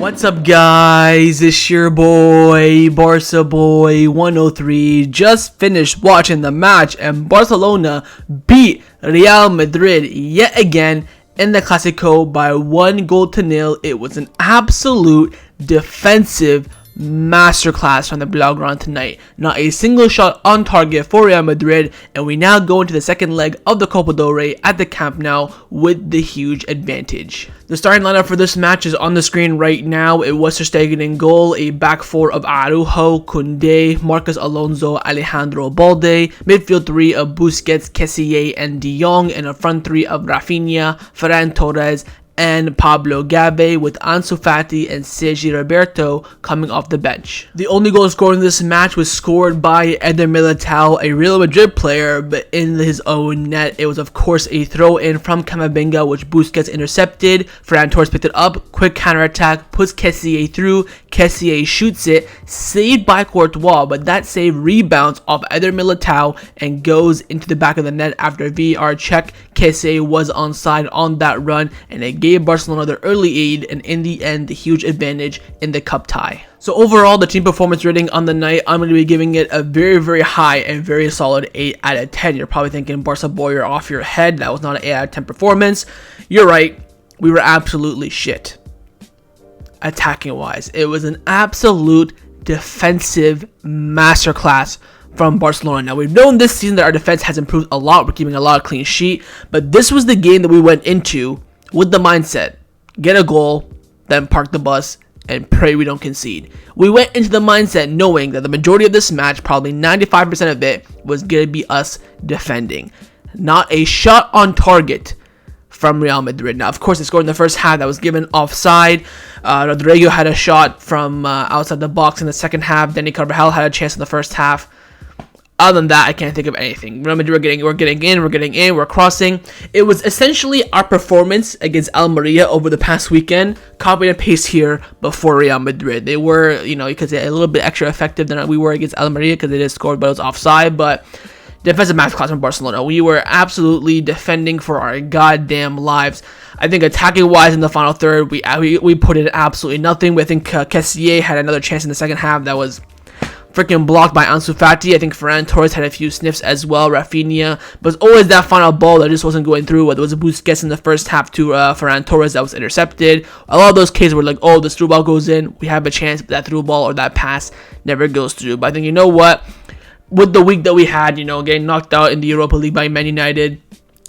What's up, guys? It's your boy, Barca Boy 103. Just finished watching the match and Barcelona beat Real Madrid yet again in the Clásico by 1-0. It was an absolute defensive masterclass from the blaugrana tonight. Not a single shot on target for Real Madrid, and we now go into the second leg of the Copa del Rey at the Camp Nou with the huge advantage. The starting lineup for this match is on the screen right now. It was Ter Stegen in goal, a back four of Araujo, Kounde, Marcos Alonso, Alejandro Balde, midfield three of Busquets, Kessie, and Jong, and a front three of Raphinha, Ferran Torres, and Pablo Gabe, with Ansu Fati and Sergi Roberto coming off the bench. The only goal scored in this match was scored by Eder Militao, a Real Madrid player, but in his own net. It was of course a throw in from Camavinga, which Busquets intercepted. Ferran Torres picked it up, quick counter attack, puts Kessie through. Kessie shoots it, saved by Courtois, but that save rebounds off Eder Militao and goes into the back of the net after a VAR check. Kessie was onside on that run, and it gave Barcelona their early aid, and in the end, the huge advantage in the cup tie. So overall, the team performance rating on the night, I'm going to be giving it a very, very high and very solid 8 out of 10. You're probably thinking, Barca boy, you're off your head. That was not an 8 out of 10 performance. You're right. We were absolutely shit. Attacking wise, it was an absolute defensive masterclass from Barcelona. Now, we've known this season that our defense has improved a lot. We're keeping a lot of clean sheet, but this was the game that we went into with the mindset, get a goal, then park the bus, and pray we don't concede. We went into the mindset knowing that the majority of this match, probably 95% of it, was going to be us defending. Not a shot on target from Real Madrid. Now, of course, they scored in the first half. That was given offside. Rodrigo had a shot from outside the box in the second half. Dani Carvajal had a chance in the first half. Other than that, I can't think of anything. Real Madrid, we're getting in, we're crossing. It was essentially our performance against Almeria over the past weekend, copy and paste here before Real Madrid. They were, because they're a little bit extra effective than we were against Almeria because they did score, but it was offside. But defensive masterclass from Barcelona. We were absolutely defending for our goddamn lives. I think attacking wise in the final third, we put in absolutely nothing. I think Kessie had another chance in the second half that was freaking blocked by Ansu Fati. I think Ferran Torres had a few sniffs as well. Raphinha, but it's always that final ball that just wasn't going through. Whether it was a Busquets in the first half to Ferran Torres that was intercepted. A lot of those cases were like, oh, this through ball goes in, we have a chance, but that through ball or that pass never goes through. But I think, you know what? With the week that we had, getting knocked out in the Europa League by Man United,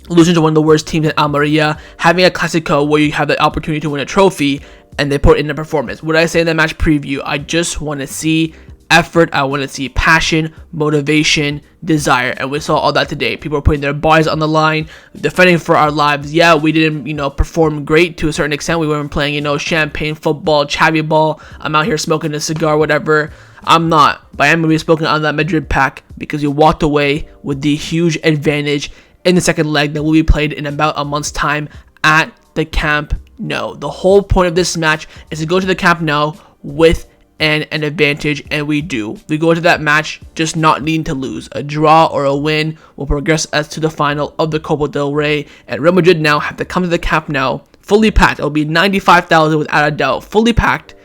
losing to one of the worst teams in Almeria, having a Clásico where you have the opportunity to win a trophy, and they put in a performance. What did I say in the match preview? I just want to see effort. I want to see passion, motivation, desire, and we saw all that today. People are putting their bodies on the line, defending for our lives. Yeah, we didn't, perform great to a certain extent. We weren't playing, champagne football, Xavi ball. I'm out here smoking a cigar, whatever. I'm not, but I am going to be smoking on that Madrid pack because you walked away with the huge advantage in the second leg that will be played in about a month's time at the Camp Nou. The whole point of this match is to go to the Camp Nou with an advantage, and we do. We go into that match just not needing to lose. A draw or a win will progress us to the final of the Copa del Rey, and Real Madrid now have to come to the Camp Nou fully packed. It'll be 95,000 without a doubt, fully packed.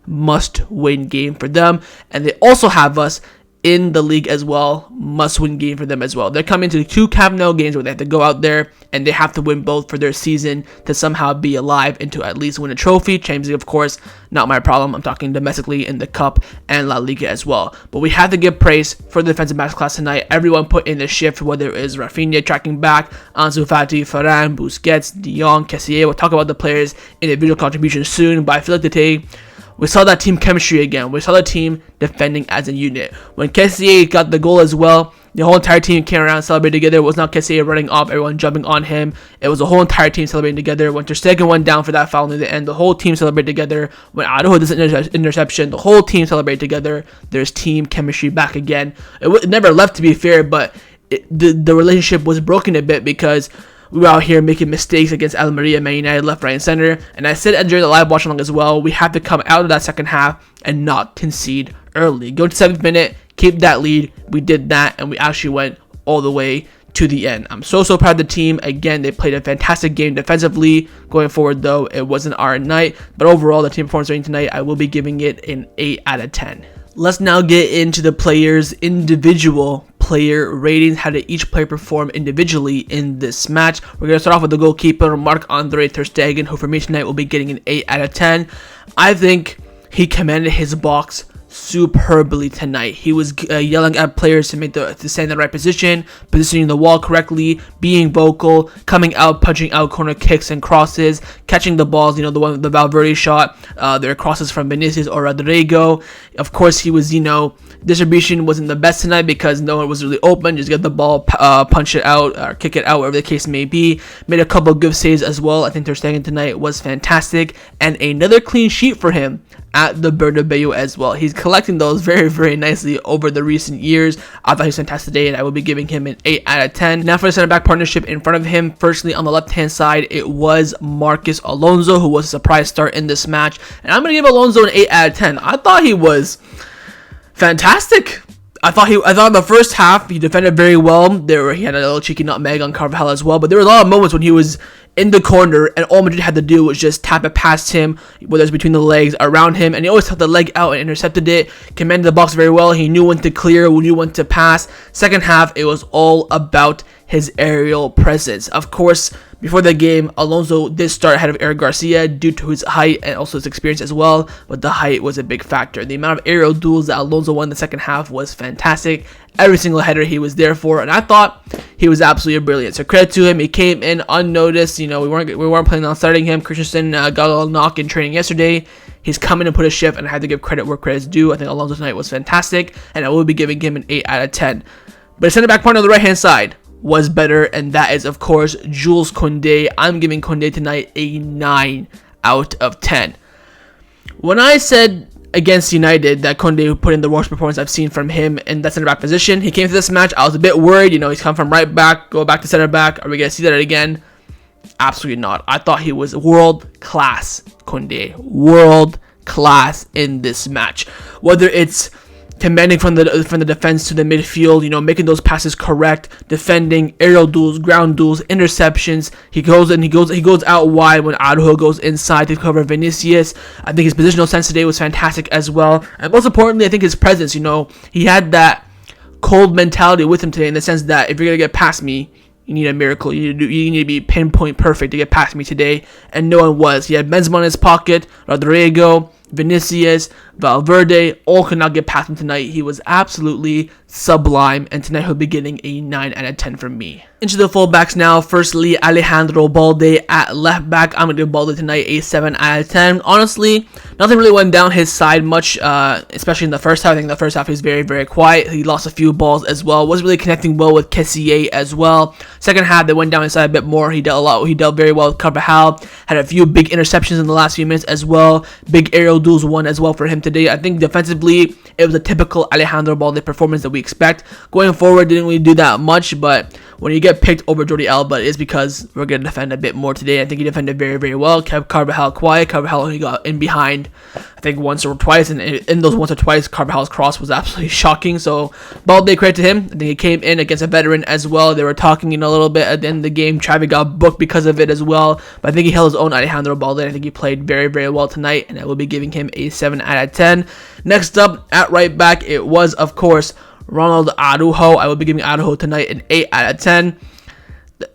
Must-win game for them, and they also have us in the league as well. Must-win game for them as well. They're coming to 2 Camp Nou games where they have to go out there and they have to win both for their season to somehow be alive and to at least win a trophy. Champions League, of course, not my problem. I'm talking domestically in the Cup and La Liga as well. But we have to give praise for the defensive masterclass tonight. Everyone put in the shift, whether it is Raphinha tracking back, Ansu Fati, Ferran, Busquets, Jong, Kessie. We'll talk about the players' individual contributions soon, but I feel like today we saw that team chemistry again. We saw the team defending as a unit. When Kessie got the goal as well, the whole entire team came around and celebrated together. It was not Kessie running off, everyone jumping on him. It was the whole entire team celebrating together. When Ter Stegen went down for that foul near the end, the whole team celebrated together. When Araujo does an interception, the whole team celebrated together. There's team chemistry back again. It never left, to be fair, but the relationship was broken a bit because we were out here making mistakes against Almeria, Man United, left, right, and center. And I said during the live watch along as well, we have to come out of that second half and not concede early. Go to 7th minute, keep that lead. We did that, and we actually went all the way to the end. I'm so proud of the team. Again, they played a fantastic game defensively. Going forward, though, it wasn't our night. But overall, the team performance rating tonight, I will be giving it an 8 out of 10. Let's now get into the players' individual player ratings. How did each player perform individually in this match? We're going to start off with the goalkeeper, Marc-Andre ter Stegen, who for me tonight will be getting an 8 out of 10. I think he commanded his box superbly tonight. He was yelling at players to stand in the right position, positioning the wall correctly, being vocal, coming out, punching out corner kicks and crosses, catching the balls, the Valverde shot, their crosses from Vinicius or Rodrigo. Of course, he was, distribution wasn't the best tonight because no one was really open. Just get the ball, punch it out, or kick it out, whatever the case may be. Made a couple good saves as well. I think ter Stegen tonight was fantastic, and another clean sheet for him at the Bernabeu as well. He's collecting those very nicely over the recent years. I thought he was fantastic today, and I will be giving him an 8 out of 10. Now for the center back partnership in front of him, firstly on the left hand side, it was Marcos Alonso, who was a surprise start in this match, and I'm going to give Alonso an 8 out of 10. I thought he was fantastic. I thought in the first half he defended very well. He had a little cheeky nutmeg on Carvajal as well, but there were a lot of moments when he was in the corner and all Madrid had to do was just tap it past him, whether it's between the legs, around him, and he always took the leg out and intercepted it, commanded the box very well. He knew when to clear, knew when to pass. Second half, it was all about his aerial presence. Of course, before the game, Alonso did start ahead of Eric Garcia due to his height and also his experience as well, but the height was a big factor. The amount of aerial duels that Alonso won in the second half was fantastic. Every single header he was there for, and I thought he was absolutely brilliant. So credit to him. He came in unnoticed. We weren't planning on starting him. Christensen got a little knock in training yesterday. He's come in and put a shift, and I had to give credit where credit's due. I think Alonso tonight was fantastic, and I will be giving him an 8 out of 10. But the center back partner on the right hand side was better, and that is of course Jules Kounde. I'm giving Kounde tonight a 9 out of 10. When I said against United that Kounde put in the worst performance I've seen from him in that center back position, he came to this match, I was a bit worried. He's come from right back, go back to center back. Are we going to see that again? Absolutely not. I thought he was world class, Kounde. World class in this match. Whether it's commanding from the defense to the midfield, making those passes correct, defending, aerial duels, ground duels, interceptions. He goes out wide when Araujo goes inside to cover Vinicius. I think his positional sense today was fantastic as well, and most importantly, I think his presence. He had that cold mentality with him today in the sense that if you're gonna get past me, you need a miracle. You need to be pinpoint perfect to get past me today, and no one was. He had Benzema in his pocket, Rodrigo, Vinicius, Valverde, all could not get past him tonight. He was absolutely sublime, and tonight he'll be getting a 9 out of 10 from me. Into the fullbacks now. Firstly, Alejandro Balde at left back. I'm going to give Balde tonight a 7 out of 10. Honestly, nothing really went down his side much, especially in the first half. I think in the first half he was very quiet. He lost a few balls as well. Wasn't really connecting well with Kessie as well. Second half, they went down his side a bit more. He dealt very well with Carvajal. Had a few big interceptions in the last few minutes as well. Big aerial duels won as well for him today. I think defensively, it was a typical Alejandro Balde performance that we expect. Going forward, didn't really do that much, but when you get picked over Jordi Alba, it's because we're going to defend a bit more today. I think he defended very well, kept Carvajal quiet. Carvajal only got in behind, I think, once or twice, and in those once or twice, Carvajal's cross was absolutely shocking. So, Balde, credit to him. I think he came in against a veteran as well. They were talking a little bit at the end of the game. Xavi got booked because of it as well, but I think he held his own, Alejandro Balde. I think he played very well tonight, and I will be giving him a 7 out of 10. Next up, at right back, it was, of course, Ronald Araujo. I will be giving Araujo tonight an 8 out of 10.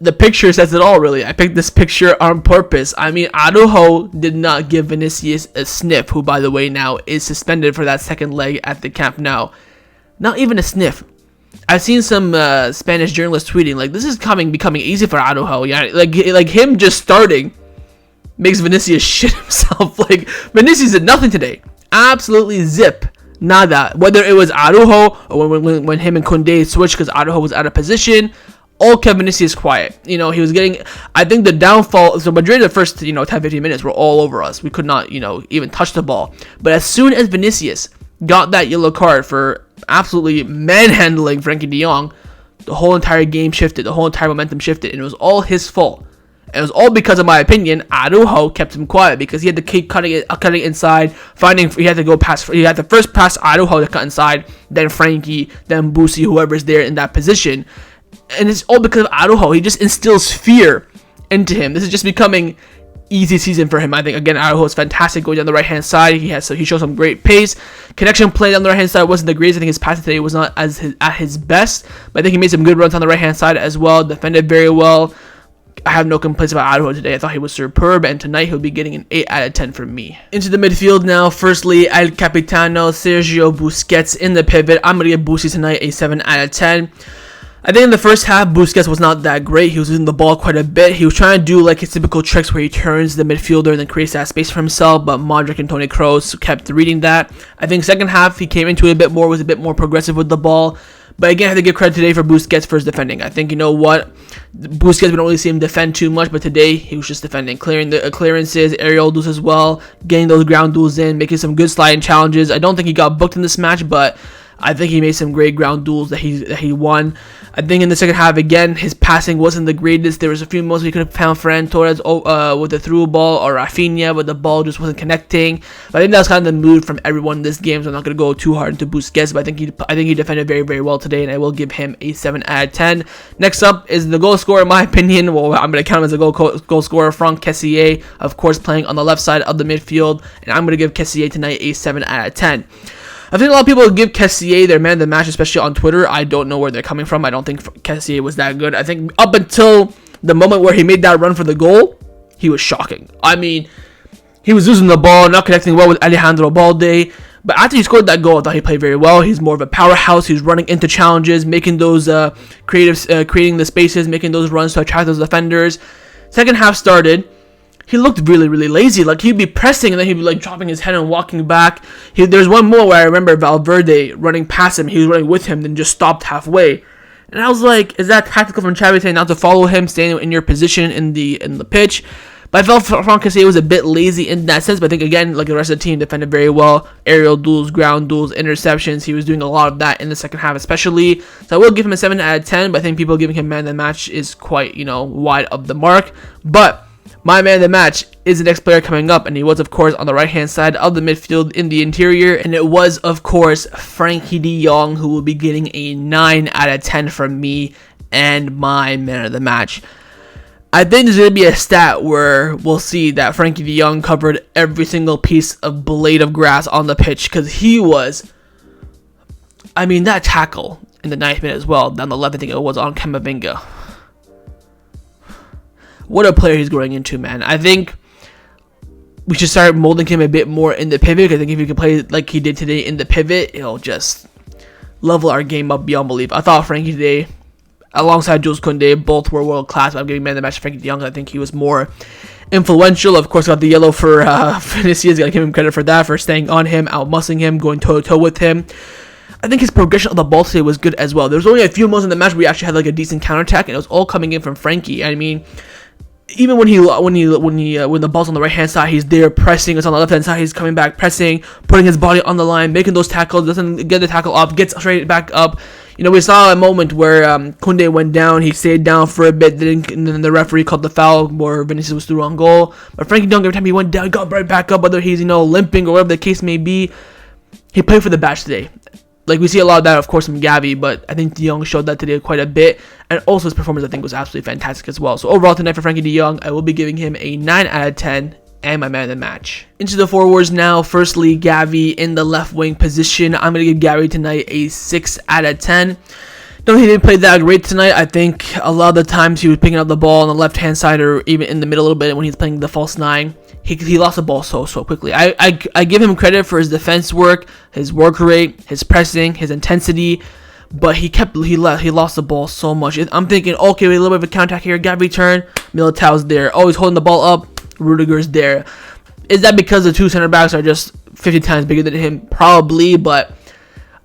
The picture says it all, really. I picked this picture on purpose. I mean, Araujo did not give Vinicius a sniff, who, by the way, now is suspended for that second leg at the Camp Nou. Not even a sniff. I've seen some Spanish journalists tweeting, like, this is becoming easy for Araujo. Yeah, like him just starting makes Vinicius shit himself. Like, Vinicius did nothing today. Absolutely zip. Nada. Whether it was Araujo or when him and Kounde switched because Araujo was out of position, all kept Vinicius quiet. He was getting, I think the downfall, so Madrid the first 10-15 minutes were all over us. We could not even touch the ball. But as soon as Vinicius got that yellow card for absolutely manhandling Frenkie de Jong, the whole entire game shifted, the whole entire momentum shifted, and it was all his fault. And it was all because, in my opinion, Araujo kept him quiet because he had to keep cutting inside, he had to first pass Araujo to cut inside, then Frenkie, then Busi, whoever's there in that position. And it's all because of Araujo. He just instills fear into him. This is just becoming easy season for him. I think, again, Araujo is fantastic going down the right-hand side. He shows some great pace. Connection play on the right-hand side wasn't the greatest. I think his passing today was not at his best. But I think he made some good runs on the right-hand side as well. Defended very well. I have no complaints about Araujo today. I thought he was superb, and tonight he'll be getting an 8 out of 10 from me. Into the midfield now. Firstly, El Capitano, Sergio Busquets in the pivot. I'm going to give Busquets tonight a 7 out of 10. I think in the first half, Busquets was not that great. He was using the ball quite a bit. He was trying to do like his typical tricks where he turns the midfielder and then creates that space for himself, but Modric and Toni Kroos kept reading that. I think second half, he came into it a bit more, was a bit more progressive with the ball. But again, I have to give credit today for Busquets for his defending. I think, you know what, Busquets, we don't really see him defend too much, but today he was just defending, clearing the clearances, aerial duels as well, getting those ground duels in, making some good sliding challenges. I don't think he got booked in this match, but I think he made some great ground duels that he won. I think in the second half, again, his passing wasn't the greatest. There was a few moments we could have found Ferran Torres with the through ball or Raphinha, but the ball just wasn't connecting. But I think that was kind of the mood from everyone in this game, so I'm not going to go too hard into Busquets, but I think he defended very, very well today, and I will give him a 7 out of 10. Next up is the goal scorer, in my opinion. Well, I'm going to count him as a goal scorer, Franck Kessie, of course, playing on the left side of the midfield, and I'm going to give Kessie tonight a 7 out of 10. I think a lot of people give Kessie their man of the match, especially on Twitter. I don't know where they're coming from. I don't think Kessie was that good. I think up until the moment where he made that run for the goal, he was shocking. I mean, he was losing the ball, not connecting well with Alejandro Balde. But after he scored that goal, I thought he played very well. He's more of a powerhouse. He's running into challenges, making those creating the spaces, making those runs to attract those defenders. Second half started. He looked really, really lazy. Like, he'd be pressing and then he'd be like dropping his head and walking back. There's one more where I remember Valverde running past him. He was running with him, then just stopped halfway. And I was like, is that tactical from Xavi saying not to follow him, staying in your position in the pitch? But I felt Franck Kessie was a bit lazy in that sense. But I think, again, like the rest of the team, defended very well. Aerial duels, ground duels, interceptions. He was doing a lot of that in the second half especially. So I will give him a 7 out of 10. But I think people giving him man of the match is quite, wide of the mark. But my man of the match is the next player coming up, and he was, of course, on the right-hand side of the midfield in the interior, and it was, of course, Frenkie de Jong, who will be getting a 9 out of 10 from me and my man of the match. I think there's going to be a stat where we'll see that Frenkie de Jong covered every single piece of blade of grass on the pitch, because he was, that tackle in the 9th minute as well, down the left, I think it was on Camavinga. What a player he's growing into, man. I think we should start molding him a bit more in the pivot. I think if he can play like he did today in the pivot, it'll just level our game up beyond belief. I thought Frenkie today, alongside Jules Kounde, both were world class. But I'm giving man of the match to Frenkie de Jong. I think he was more influential. Of course, got the yellow for Vinicius. Got to give him credit for that, for staying on him, out-muscling him, going toe-to-toe with him. I think his progression of the ball today was good as well. There was only a few moments in the match where we actually had like a decent counterattack, and it was all coming in from Frenkie. Even when the ball's on the right hand side, he's there pressing. It's on the left hand side, he's coming back pressing, putting his body on the line, making those tackles. Doesn't get the tackle off, gets straight back up. We saw a moment where Kounde went down. He stayed down for a bit, and then the referee called the foul where Vinicius was through on goal. But Frenkie de Jong, every time he went down, he got right back up, whether he's limping or whatever the case may be. He played for the badge today. Like, we see a lot of that, of course, from Xavi, but I think de Jong showed that today quite a bit, and also his performance, I think, was absolutely fantastic as well. So overall tonight for Frenkie de Jong, I will be giving him a 9 out of 10 and my man of the match. Into the forwards now. Firstly, Xavi in the left wing position. I'm going to give Xavi tonight a 6 out of 10. No, he didn't play that great tonight. I think a lot of the times he was picking up the ball on the left-hand side or even in the middle a little bit when he's playing the false 9. He lost the ball so quickly. I give him credit for his defense work, his work rate, his pressing, his intensity, but he lost the ball so much. I'm thinking, okay, wait, a little bit of a counterattack here. Xavi turn, Militao's there. Always holding the ball up. Rudiger's there. Is that because the two center backs are just 50 times bigger than him? Probably, but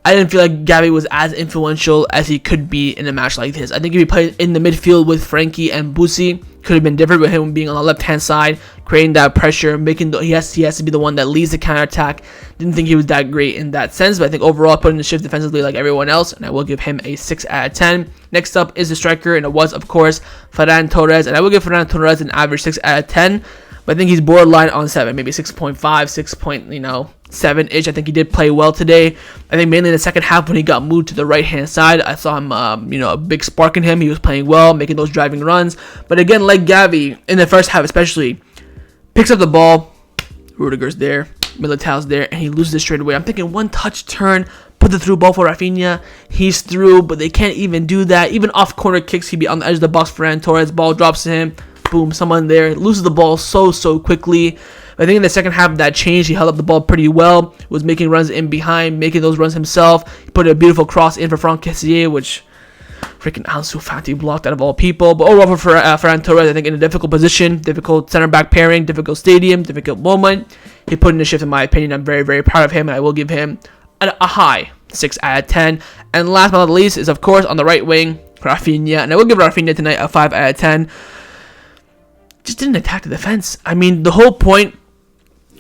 I didn't feel like Xavi was as influential as he could be in a match like this. I think if he played in the midfield with Frenkie and Busquets, could have been different with him being on the left-hand side, creating that pressure, he has to be the one that leads the counterattack. Didn't think he was that great in that sense, but I think overall putting the shift defensively like everyone else, and I will give him a 6 out of 10. Next up is the striker, and it was, of course, Ferran Torres, and I will give Ferran Torres an average 6 out of 10. But I think he's borderline on 7, maybe 6.5, 7-ish. I think he did play well today. I think mainly in the second half when he got moved to the right-hand side, I saw him, a big spark in him. He was playing well, making those driving runs. But again, like Xavi, in the first half especially, picks up the ball, Rudiger's there, Militao's there, and he loses it straight away. I'm thinking one touch turn, put the through ball for Raphinha. He's through, but they can't even do that. Even off corner kicks, he'd be on the edge of the box for Ferran Torres. Ball drops to him. Boom, someone there. Loses the ball so quickly. I think in the second half that changed. He held up the ball pretty well. Was making runs in behind, making those runs himself. He put a beautiful cross in for Franck Kessie, which freaking Ansu Fati blocked out of all people. But overall for Ferran Torres, I think in a difficult position, difficult center back pairing, difficult stadium, difficult moment, he put in a shift in my opinion. I'm very proud of him, and I will give him a high 6 out of 10. And last but not least is of course on the right wing, Raphinha, and I will give Raphinha tonight a 5 out of 10. Just didn't attack the defense. I mean, the whole point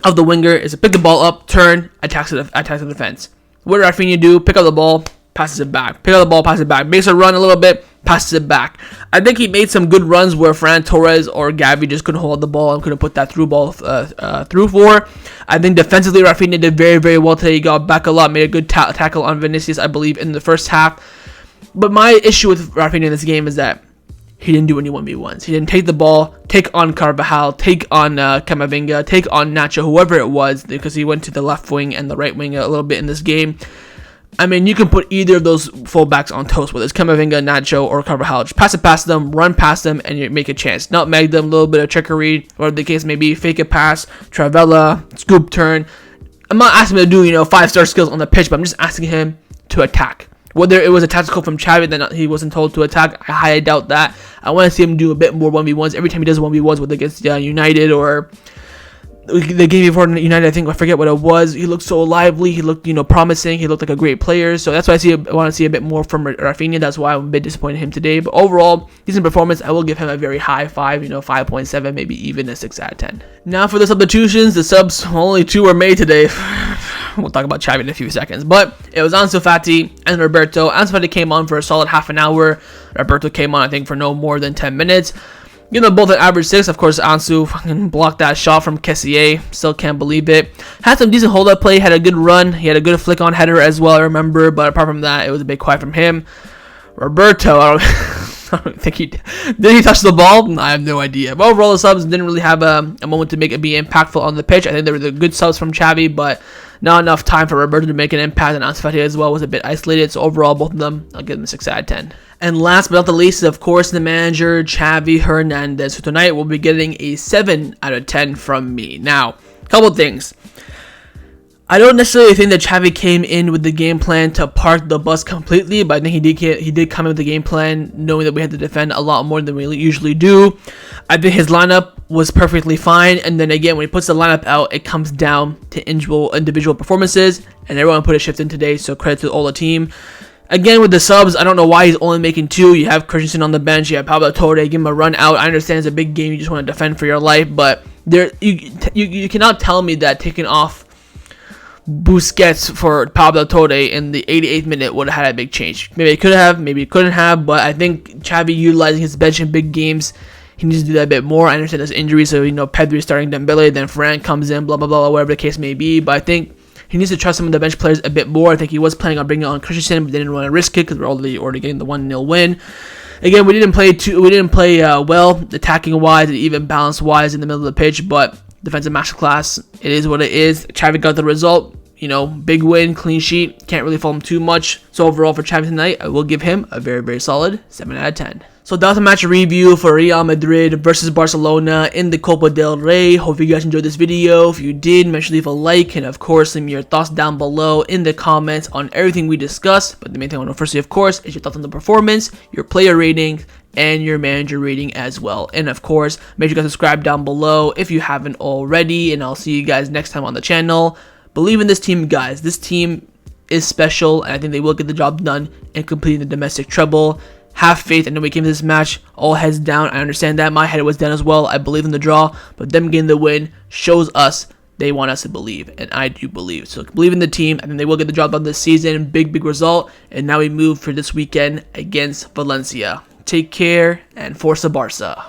of the winger is to pick the ball up, turn, attacks the defense. What did Raphinha do? Pick up the ball, passes it back. Pick up the ball, passes it back. Makes a run a little bit, passes it back. I think he made some good runs where Ferran Torres or Xavi just couldn't hold the ball and couldn't put that through ball through for. I think defensively Raphinha did very well today. He got back a lot, made a good tackle on Vinicius, I believe, in the first half. But my issue with Raphinha in this game is that he didn't do any 1v1s. He didn't take the ball, take on Carvajal, take on Camavinga, take on Nacho, whoever it was, because he went to the left wing and the right wing a little bit in this game. I mean, you can put either of those fullbacks on toast, whether it's Camavinga, Nacho, or Carvajal. Just pass it past them, run past them, and you make a chance. Nutmeg them, a little bit of trickery, whatever the case may be. Fake a pass, Travella, scoop turn. I'm not asking him to do, 5-star skills on the pitch, but I'm just asking him to attack. Whether it was a tactical from Xavi that he wasn't told to attack, I highly doubt that. I want to see him do a bit more 1v1s. Every time he does 1v1s, whether against United or the game before United, I forget what it was. He looked so lively. He looked, promising. He looked like a great player. So that's why I want to see a bit more from Raphinha. That's why I'm a bit disappointed in him today. But overall, decent performance. I will give him a very high 5, 5.7, maybe even a 6 out of 10. Now for the substitutions, the subs, only 2 were made today. We'll talk about Xavi in a few seconds. But it was Ansu Fati and Roberto. Ansu Fati came on for a solid half an hour. Roberto came on, I think, for no more than 10 minutes. Both at average 6. Of course, Ansu fucking blocked that shot from Kessie. Still can't believe it. Had some decent hold-up play. Had a good run. He had a good flick-on header as well, I remember. But apart from that, it was a bit quiet from him. Roberto, I don't think he did. Did he touch the ball? I have no idea. But overall, the subs didn't really have a moment to make it be impactful on the pitch. I think they were the good subs from Xavi, but not enough time for Roberto to make an impact. And Ansu Fati as well was a bit isolated. So overall, both of them, I'll give them a 6 out of 10. And last but not the least is, of course, the manager, Xavi Hernandez. So tonight, we'll be getting a 7 out of 10 from me. Now, a couple things. I don't necessarily think that Xavi came in with the game plan to park the bus completely, but I think he did come in with the game plan knowing that we had to defend a lot more than we usually do. I think his lineup was perfectly fine, and then again, when he puts the lineup out, it comes down to individual performances, and everyone put a shift in today, so credit to all the team. Again, with the subs, I don't know why he's only making 2. You have Christensen on the bench, you have Pablo Torre, give him a run out. I understand it's a big game, you just want to defend for your life, but you cannot tell me that taking off Busquets for Pablo Torre in the 88th minute would have had a big change. Maybe it could have, maybe it couldn't have, but I think Xavi utilizing his bench in big games, he needs to do that a bit more. I understand there's injuries, so Pedri starting Dembele, then Franck comes in, blah blah blah, whatever the case may be. But I think he needs to trust some of the bench players a bit more. I think he was planning on bringing on Christensen, but didn't want to risk it because we're already getting the 1-0 win. Again, we didn't play well attacking wise and even balance wise in the middle of the pitch, but defensive masterclass, it is what it is. Xavi got the result. Big win, clean sheet. Can't really fault him too much. So overall for Xavi tonight, I will give him a very solid 7 out of 10. So that was a match review for Real Madrid versus Barcelona in the Copa del Rey. Hope you guys enjoyed this video. If you did, make sure to leave a like, and of course, leave me your thoughts down below in the comments on everything we discussed. But the main thing I want to firstly, of course, is your thoughts on the performance, your player rating, and your manager rating as well. And of course, make sure you guys subscribe down below if you haven't already, and I'll see you guys next time on the channel. Believe in this team, guys. This team is special, and I think they will get the job done in completing the domestic treble. Have faith. I know we came to this match all heads down. I understand that. My head was down as well. I believe in the draw, but them getting the win shows us they want us to believe, and I do believe. So believe in the team. I think they will get the job done this season. Big result. And now we move for this weekend against Valencia. Take care, and Forza Barca.